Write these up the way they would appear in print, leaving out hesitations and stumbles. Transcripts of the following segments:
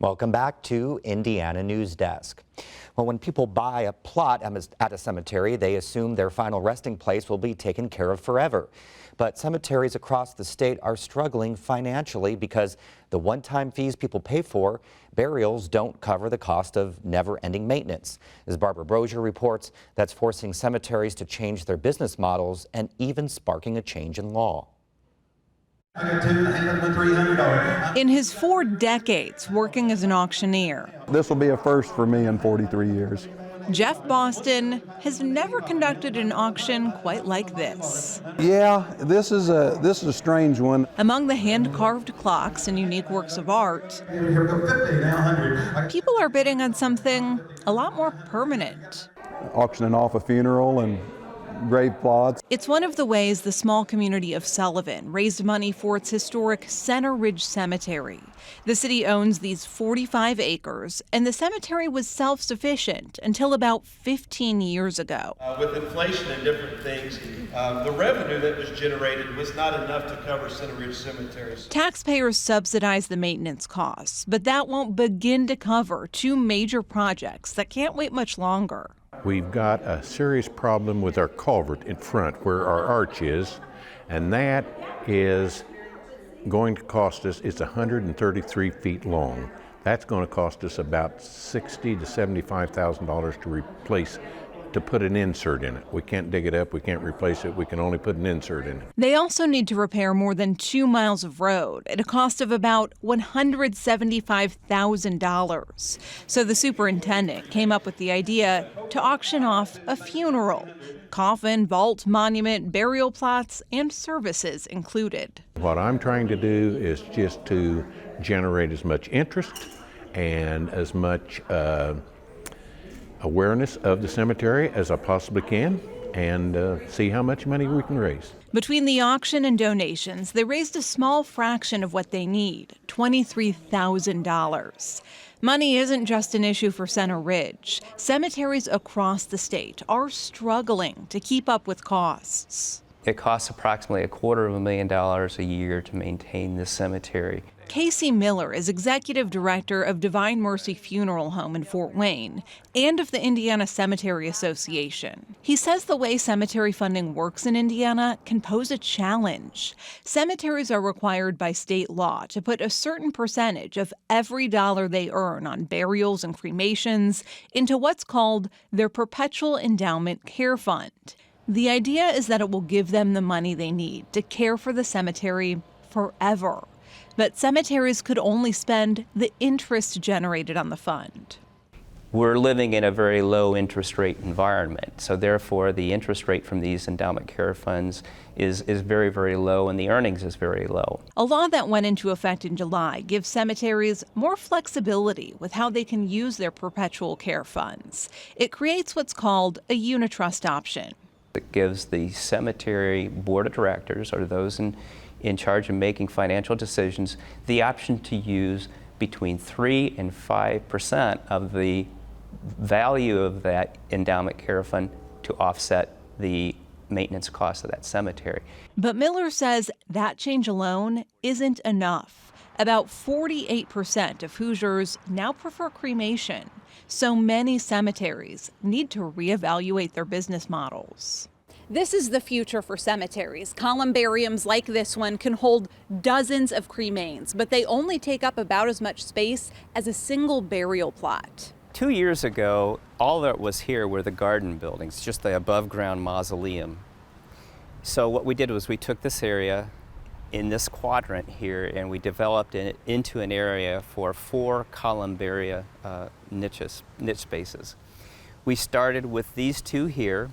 Welcome back to Indiana News Desk. Well, when people buy a plot at a cemetery, they assume their final resting place will be taken care of forever. But cemeteries across the state are struggling financially because the one-time fees people pay for burials don't cover the cost of never-ending maintenance. As Barbara Brozier reports, that's forcing cemeteries to change their business models and even sparking a change in law. In his 4 decades working as an auctioneer, this will be a first for me in 43 years. Jeff Boston has never conducted an auction quite like this. Yeah, this is a strange one. Among the hand-carved clocks and unique works of art, people are bidding on something a lot more permanent. Auctioning off a funeral and grave plots. It's one of the ways the small community of Sullivan raised money for its historic Center Ridge Cemetery. The city owns these 45 acres, and the cemetery was self-sufficient until about 15 years ago. With inflation and different things, the revenue that was generated was not enough to cover Center Ridge cemeteries. Taxpayers subsidize the maintenance costs, but that won't begin to cover 2 major projects that can't wait much longer. We've got a serious problem with our culvert in front where our arch is, and that is going to cost us, it's 133 feet long. That's going to cost us about $60,000 to $75,000 to replace, to put an insert in it. We can't dig it up, we can't replace it, we can only put an insert in it. They also need to repair more than 2 miles of road at a cost of about $175,000. So the superintendent came up with the idea to auction off a funeral. Coffin, vault, monument, burial plots, and services included. What I'm trying to do is just to generate as much interest and as much awareness of the cemetery as I possibly can, and see how much money we can raise. Between the auction and donations, they raised a small fraction of what they need, $23,000. Money isn't just an issue for Center Ridge. Cemeteries across the state are struggling to keep up with costs. It costs approximately $250,000 a year to maintain this cemetery. Casey Miller is executive director of Divine Mercy Funeral Home in Fort Wayne and of the Indiana Cemetery Association. He says the way cemetery funding works in Indiana can pose a challenge. Cemeteries are required by state law to put a certain percentage of every dollar they earn on burials and cremations into what's called their Perpetual Endowment Care Fund. The idea is that it will give them the money they need to care for the cemetery forever. But cemeteries could only spend the interest generated on the fund. We're living in a very low interest rate environment, so therefore the interest rate from these endowment care funds is very, very low, and the earnings is very low. A law that went into effect in July gives cemeteries more flexibility with how they can use their perpetual care funds. It creates what's called a unitrust option. It gives the cemetery board of directors, or those in charge of making financial decisions, the option to use between 3% and 5% of the value of that endowment care fund to offset the maintenance costs of that cemetery. But Miller says that change alone isn't enough. About 48% of Hoosiers now prefer cremation, so many cemeteries need to reevaluate their business models. This is the future for cemeteries. Columbariums like this one can hold dozens of cremains, but they only take up about as much space as a single burial plot. 2 years ago, all that was here were the garden buildings, just the above-ground mausoleum. So what we did was we took this area in this quadrant here and we developed it into an area for 4 columbaria niche spaces. We started with these 2 here,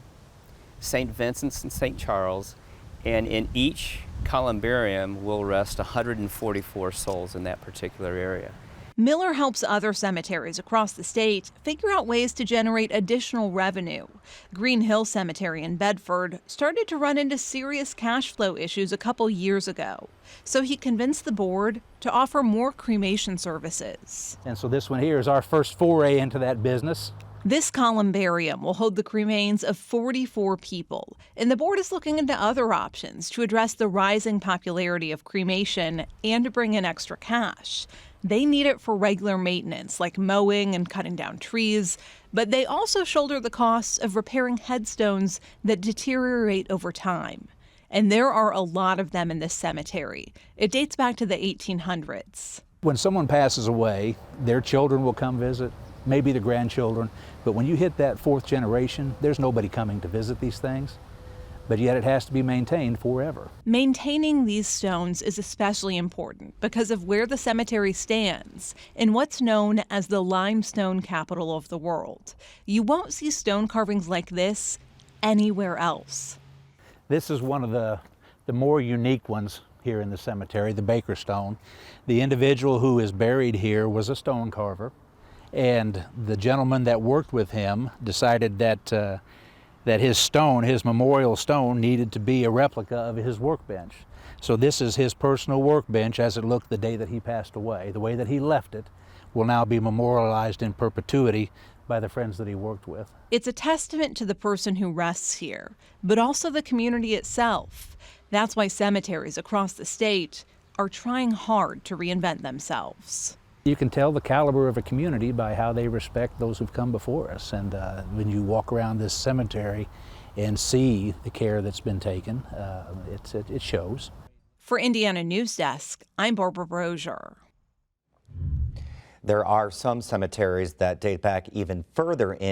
St. Vincent's and St. Charles, and in each columbarium will rest 144 souls in that particular area. Miller helps other cemeteries across the state figure out ways to generate additional revenue. Green Hill Cemetery in Bedford started to run into serious cash flow issues a couple years ago, so he convinced the board to offer more cremation services. And so this one here is our first foray into that business. This columbarium will hold the cremains of 44 people, and the board is looking into other options to address the rising popularity of cremation and to bring in extra cash. They need it for regular maintenance, like mowing and cutting down trees, but they also shoulder the costs of repairing headstones that deteriorate over time. And there are a lot of them in this cemetery. It dates back to the 1800s. When someone passes away, their children will come visit, maybe the grandchildren, but when you hit that fourth generation, there's nobody coming to visit these things. But yet it has to be maintained forever. Maintaining these stones is especially important because of where the cemetery stands in what's known as the limestone capital of the world. You won't see stone carvings like this anywhere else. This is one of the more unique ones here in the cemetery, the Baker stone. The individual who is buried here was a stone carver, and the gentleman that worked with him decided that his stone, his memorial stone, needed to be a replica of his workbench. So this is his personal workbench as it looked the day that he passed away. The way that he left it will now be memorialized in perpetuity by the friends that he worked with. It's a testament to the person who rests here, but also the community itself. That's why cemeteries across the state are trying hard to reinvent themselves. You can tell the caliber of a community by how they respect those who've come before us. And when you walk around this cemetery and see the care that's been taken, it shows. For Indiana News Desk, I'm Barbara Brozier. There are some cemeteries that date back even further in